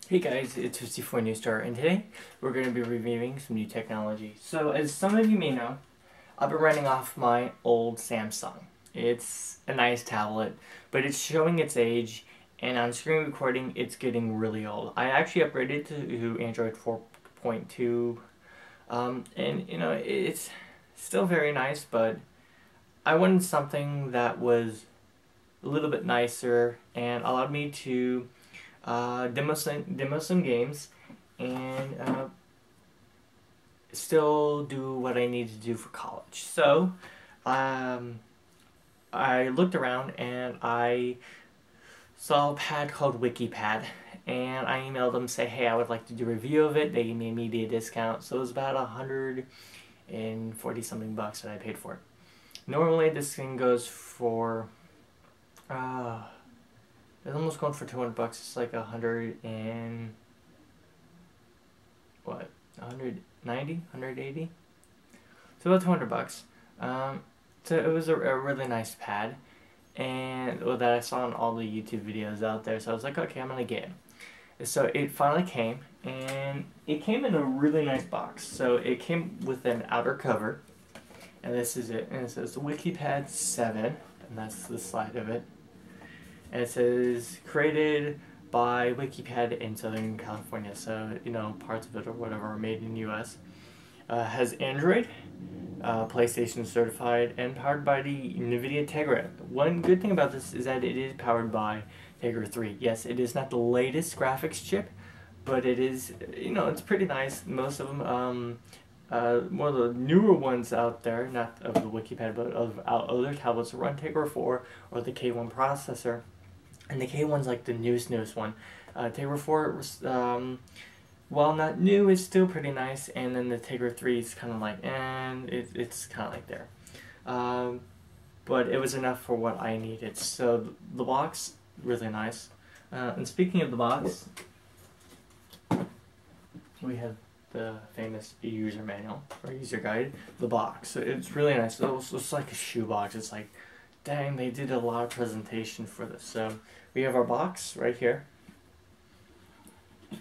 Hey guys, it's 54 New Star, and today we're going to be reviewing some new technology. So, as some of you may know, I've been running off my old Samsung. It's a nice tablet, but it's showing its age, and on screen recording, it's getting really old. I actually upgraded to Android 4.2, and it's still very nice, but I wanted something that was a little bit nicer and allowed me to demo some games, and still do what I need to do for college. So, um, I looked around and I saw a pad called Wikipad, and I emailed them say, hey, I would like to do a review of it. They gave me a media discount, so it was about 140 something bucks that I paid for it. Normally, this thing goes for it's almost going for 200 bucks. It's like 100 and what? 190, 180. So about 200 bucks. So it was a really nice pad, and that I saw in all the YouTube videos out there. So I was like, okay, I'm gonna get it. So it finally came, and it came in a really nice box. So it came with an outer cover, and this is it. And it says Wikipad 7, and that's the slide of it. And it says created by Wikipad in Southern California, so parts of it or whatever are made in the U.S. Has Android, PlayStation certified, and powered by the NVIDIA Tegra. One good thing about this is that it is powered by Tegra 3. Yes, it is not the latest graphics chip, but it is, it's pretty nice. Most of them, one of the newer ones out there, not of the Wikipad, but of other tablets, run Tegra 4 or the K1 processor. And the K1's like the newest one. Tegra 4, while not new, is still pretty nice. And then the Tegra 3 is kind of like, and it's kind of like there. But it was enough for what I needed. So the box, really nice. And speaking of the box, we have the famous user manual or user guide, the box. So it's really nice. It's like a shoebox. It's like, dang, they did a lot of presentation for this. So we have our box right here,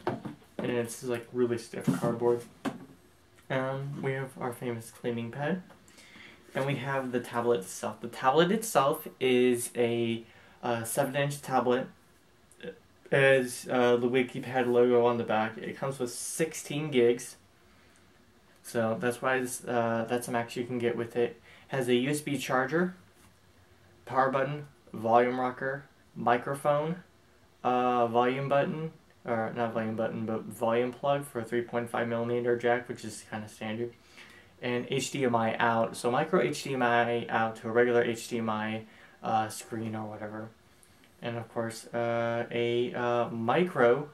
and it's like really stiff cardboard. We have our famous cleaning pad, and we have the tablet itself. The tablet itself is a 7-inch tablet. As the Wikipad logo on the back. It comes with 16 gigs, so that's why that's a max you can get with it. Has a USB charger, power button, volume rocker, microphone, volume button, or not volume button, but volume plug for a 3.5mm jack, which is kind of standard, and HDMI out, so micro HDMI out to a regular HDMI screen or whatever, and of course a micro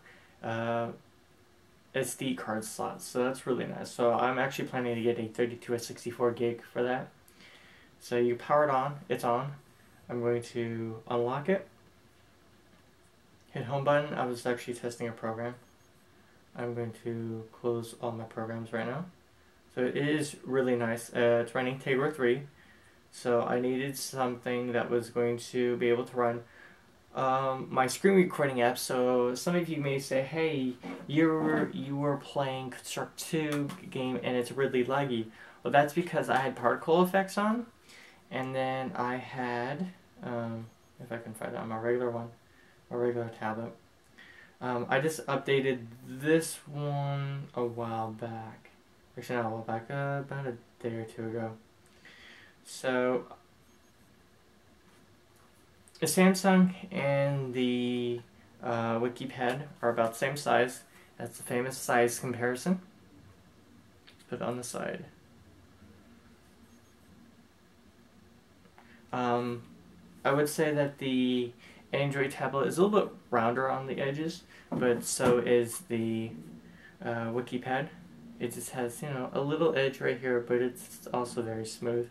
SD card slot, so that's really nice. So I'm actually planning to get a 32 or 64 gig for that. So you power it on, it's on. I'm going to unlock it, hit home button. I was actually testing a program. I'm going to close all my programs right now. So it is really nice. It's running Tegra 3, so I needed something that was going to be able to run my screen recording app. So some of you may say, hey, you were playing Construct 2 game and it's really laggy. Well, that's because I had particle effects on, and then I had, if I can find it on my regular one, my regular tablet. I just updated this one a while back. Actually, not a while back, about a day or two ago. So, the Samsung and the Wikipad are about the same size. That's the famous size comparison. Let's put it on the side. I would say that the Android tablet is a little bit rounder on the edges, but so is the Wikipad. It just has, a little edge right here, but it's also very smooth.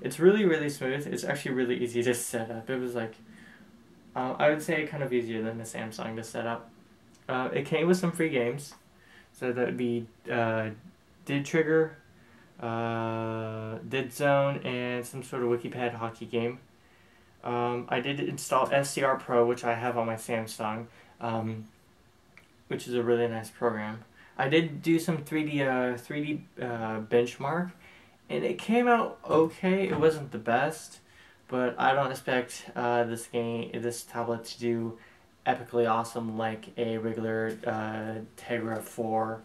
It's really smooth. It's actually really easy to set up. It was like, I would say kind of easier than the Samsung to set up. It came with some free games, so that would be Did Trigger, Dead Zone, and some sort of Wikipad hockey game. I did install SCR Pro, which I have on my Samsung. which is a really nice program. I did do some 3D benchmark, and it came out okay. It wasn't the best, but I don't expect this tablet to do epically awesome like a regular Tegra 4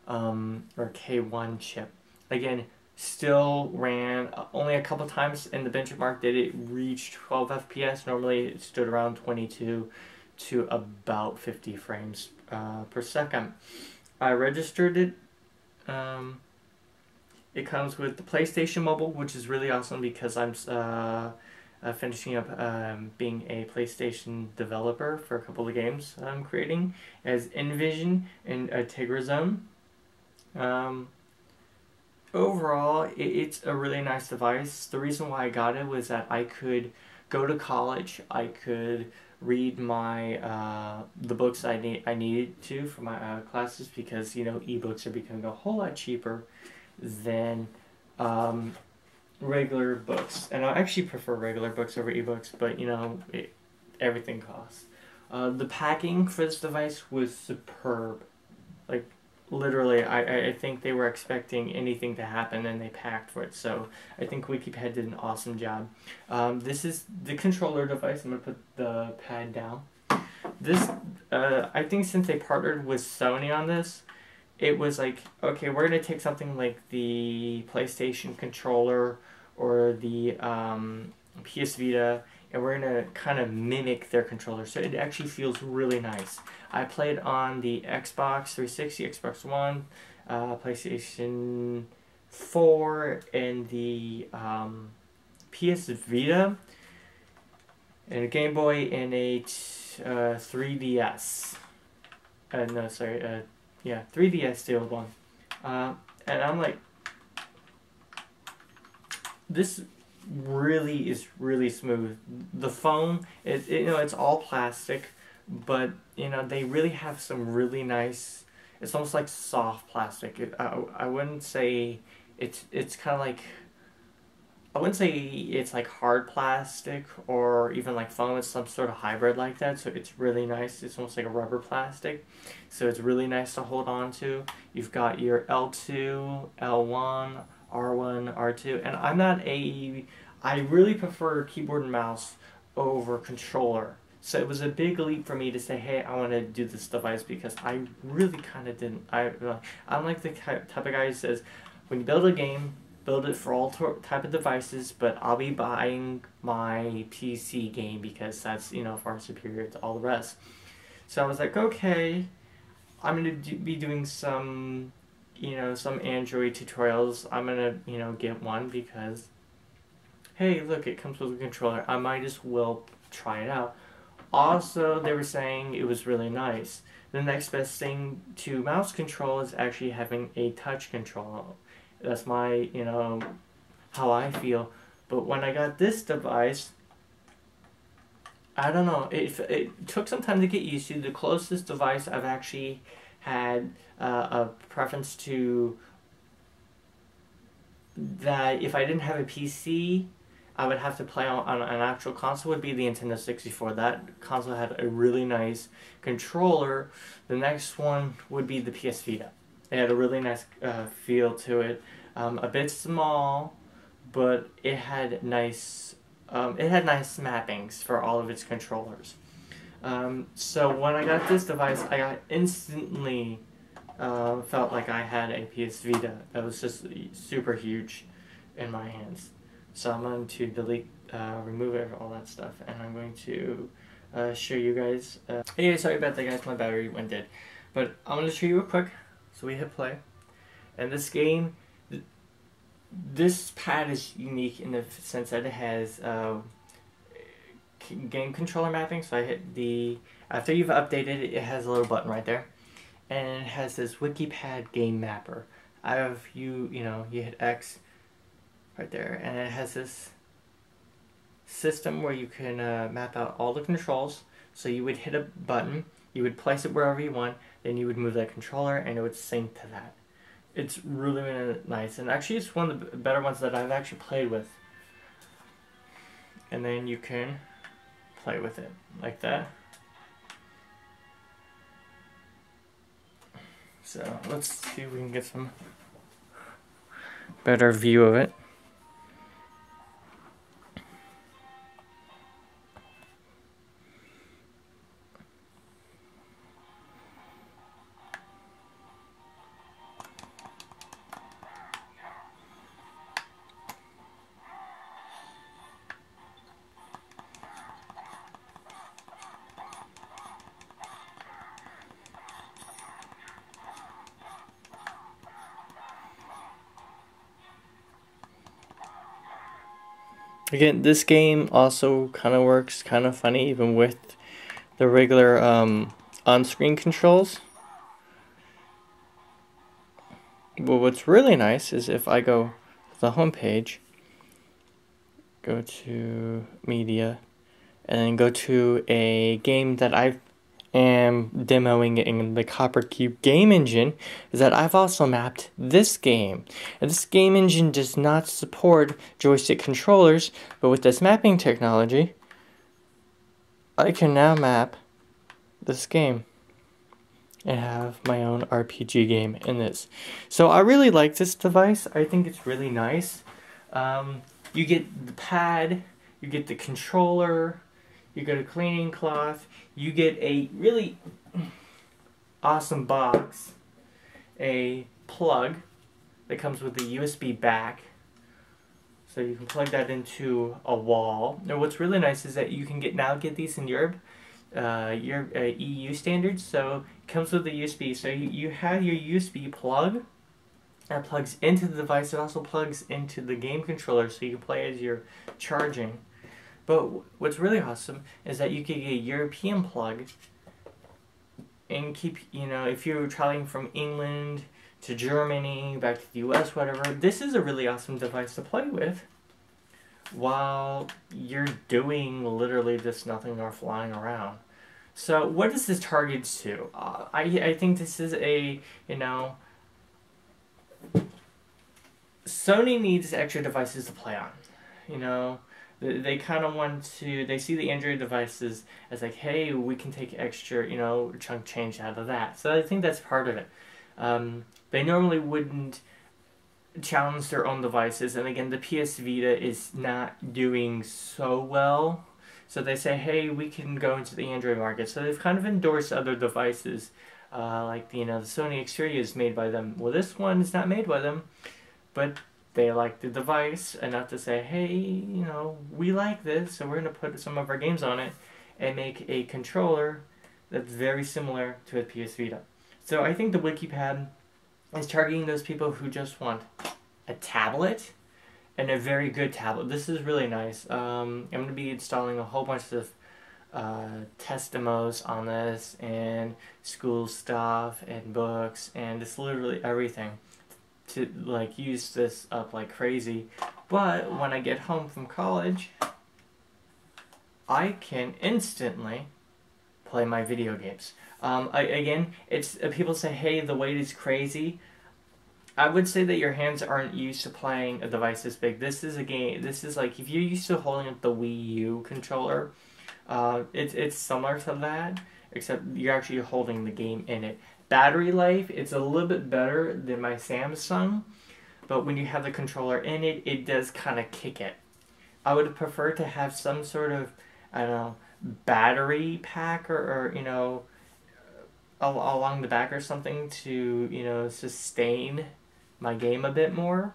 or K1 chip. Again, still ran only a couple times in the benchmark did it reach 12 FPS. Normally it stood around 22 to about 50 frames per second. I registered it. It comes with the PlayStation Mobile, which is really awesome because I'm finishing up being a PlayStation developer for a couple of games I'm creating as Envision and Tegra Zone. Overall, it's a really nice device. The reason why I got it was that I could go to college. I could read my the books I needed to for my classes because ebooks are becoming a whole lot cheaper than regular books, and I actually prefer regular books over ebooks. But everything costs. The packing for this device was superb. Like literally, I think they were expecting anything to happen and they packed for it. So I think Wikipad did an awesome job. This is the controller device. I'm gonna put the pad down. This, I think since they partnered with Sony on this, it was like, okay, we're gonna take something like the PlayStation controller or the PS Vita, and we're gonna kind of mimic their controller, so it actually feels really nice. I played on the Xbox 360, Xbox One, PlayStation 4, and the PS Vita, and a Game Boy, and a 3DS. No, sorry, yeah, 3DS, the old one. And I'm like, this really is really smooth. The foam, it's all plastic, but they really have some really nice. It's almost like soft plastic. I wouldn't say it's kind of like. I wouldn't say it's like hard plastic or even like foam. It's some sort of hybrid like that, so it's really nice. It's almost like a rubber plastic, so it's really nice to hold on to. You've got your L2, L1, R1, R2, and I really prefer keyboard and mouse over controller. So it was a big leap for me to say, hey, I want to do this device because I really kind of didn't. I'm like the type of guy who says, when you build a game, build it for all type of devices, but I'll be buying my PC game because that's far superior to all the rest. So I was like, okay, I'm gonna be doing some some Android tutorials. I'm gonna get one because hey, look, it comes with a controller. I might as well try it out. Also, they were saying it was really nice. The next best thing to mouse control is actually having a touch control. That's my, how I feel. But when I got this device, I don't know. It took some time to get used to. The closest device I've actually had a preference to that if I didn't have a PC, I would have to play on an actual console would be the Nintendo 64. That console had a really nice controller. The next one would be the PS Vita. It had a really nice feel to it. A bit small, but it had nice mappings for all of its controllers. So when I got this device, I got instantly felt like I had a PS Vita that was just super huge in my hands. So I'm going to delete, remove all that stuff, and I'm going to show you guys. Hey, sorry about that, guys. My battery went dead, but I'm going to show you real quick. So we hit play, and this game, this pad is unique in the sense that it has game controller mapping. So I hit after you've updated it, it has a little button right there, and it has this Wikipad game mapper. You hit X right there, and it has this system where you can map out all the controls. So you would hit a button, you would place it wherever you want, then you would move that controller and it would sync to that. It's really, really nice, and actually it's one of the better ones that I've actually played with. And then you can play with it like that. So let's see if we can get some better view of it. Again, this game also kind of works kind of funny even with the regular on-screen controls. But what's really nice is if I go to the home page, go to media, and then go to a game that I am demoing in the Copper Cube game engine, is that I've also mapped this game. And this game engine does not support joystick controllers, but with this mapping technology, I can now map this game and have my own RPG game in this. So I really like this device. I think it's really nice. You get the pad, you get the controller, you get a cleaning cloth, you get a really awesome box, a plug that comes with a USB back, so you can plug that into a wall. Now what's really nice is that you can get these in Europe, EU standards, so it comes with a USB, so you have your USB plug that plugs into the device. It also plugs into the game controller so you can play as you're charging. But what's really awesome is that you can get a European plug and keep, if you're traveling from England to Germany, back to the US, whatever, this is a really awesome device to play with while you're doing literally just nothing or flying around. So what is this targeted to? I think this is a, Sony needs extra devices to play on, They kind of want to, they see the Android devices as like, hey, we can take extra, chunk change out of that. So I think that's part of it. They normally wouldn't challenge their own devices. And again, the PS Vita is not doing so well. So they say, hey, we can go into the Android market. So they've kind of endorsed other devices. Like, the Sony Xperia is made by them. Well, this one is not made by them. But they like the device enough to say, hey, we like this, so we're going to put some of our games on it and make a controller that's very similar to a PS Vita. So I think the Wikipad is targeting those people who just want a tablet and a very good tablet. This is really nice. I'm going to be installing a whole bunch of test demos on this and school stuff and books and it's literally everything to use this up like crazy. But when I get home from college, I can instantly play my video games. Again, it's people say, hey, the weight is crazy. I would say that your hands aren't used to playing a device this big. This is a game. This is like if you're used to holding up the Wii U controller, it's similar to that, except you're actually holding the game in it. Battery life, it's a little bit better than my Samsung, but when you have the controller in it, it does kind of kick it. I would prefer to have some sort of, I don't know, battery pack or along the back or something to, sustain my game a bit more.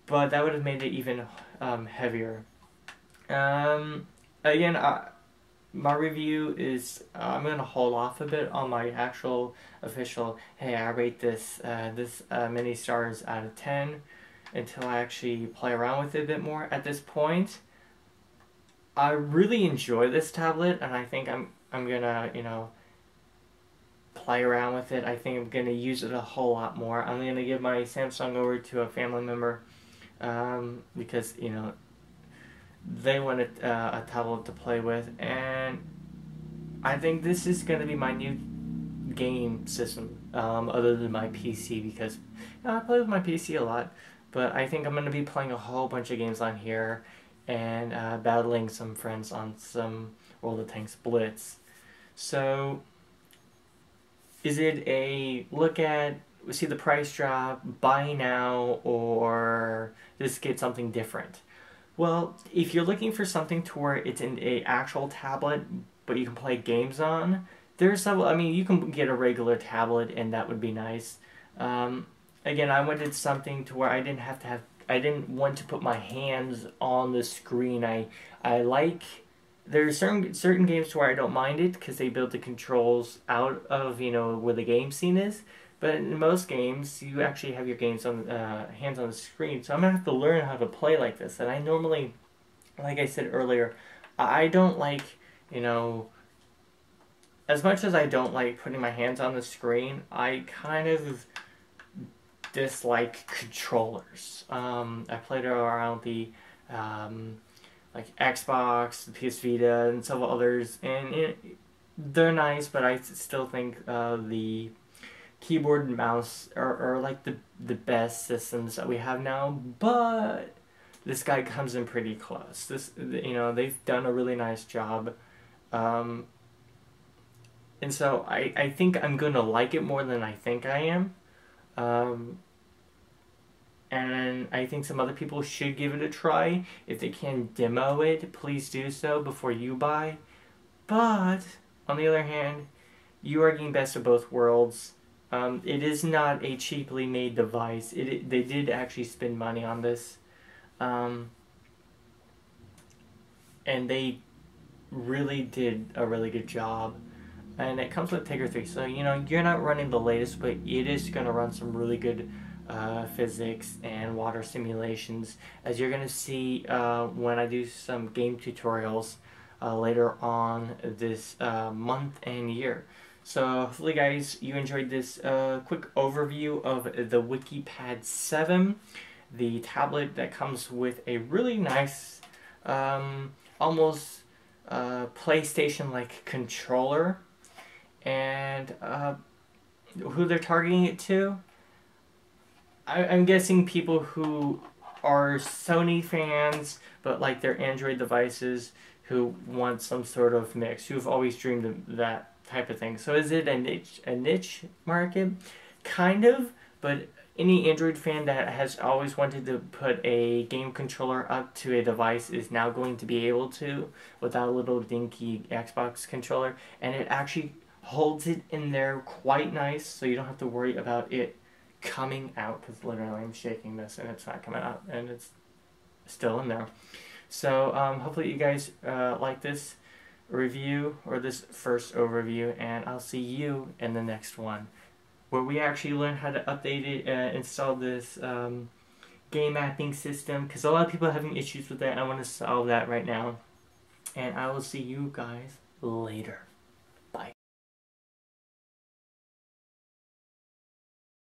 But that would have made it even heavier. Again, my review is, I'm going to hold off a bit on my actual official, hey, I rate this many stars out of 10 until I actually play around with it a bit more. At this point, I really enjoy this tablet, and I think I'm going to, play around with it. I think I'm going to use it a whole lot more. I'm going to give my Samsung over to a family member because, they wanted a tablet to play with, and I think this is going to be my new game system other than my PC because I play with my PC a lot, but I think I'm going to be playing a whole bunch of games on here and battling some friends on some World of Tanks Blitz. So is it a look at, see the price drop, buy now, or just get something different? Well, if you're looking for something to where it's in a actual tablet, but you can play games on, there's some. I mean, you can get a regular tablet, and that would be nice. Um, Again, I wanted something to where I didn't have to have. I didn't want to put my hands on the screen. I like. There's certain games to where I don't mind it because they build the controls out of where the game scene is. But in most games, you actually have your games on hands on the screen. So I'm gonna have to learn how to play like this. And I normally, like I said earlier, I don't like you know as much as I don't like putting my hands on the screen. I kind of dislike controllers. I played around the um, like Xbox, the PS Vita, and several others, and they're nice, but I still think the keyboard and mouse are like the best systems that we have now. But this guy comes in pretty close. They've done a really nice job. Um, and so I think I'm gonna like it more than I think I am. Um, and I think some other people should give it a try. If they can demo it, please do so before you buy. But, on the other hand, you are getting best of both worlds. It is not a cheaply made device. They did actually spend money on this. And they really did a really good job. And it comes with Tegra 3, so you're not running the latest, but it is going to run some really good physics and water simulations, as you're going to see when I do some game tutorials later on this month and year. So hopefully guys, you enjoyed this quick overview of the Wikipad 7, the tablet that comes with a really nice, almost PlayStation-like controller. And who they're targeting it to, I'm guessing people who are Sony fans but like their Android devices, who want some sort of mix, who've always dreamed of that type of thing. So is it a niche market? Kind of, but any Android fan that has always wanted to put a game controller up to a device is now going to be able to, without a little dinky Xbox controller, and it actually holds it in there quite nice, so you don't have to worry about it coming out, because literally I'm shaking this and it's not coming out, and it's still in there. So hopefully you guys like this review, or this first overview, and I'll see you in the next one, where we actually learn how to update it and install this game mapping system, because a lot of people are having issues with that. I want to solve that right now, and I will see you guys later.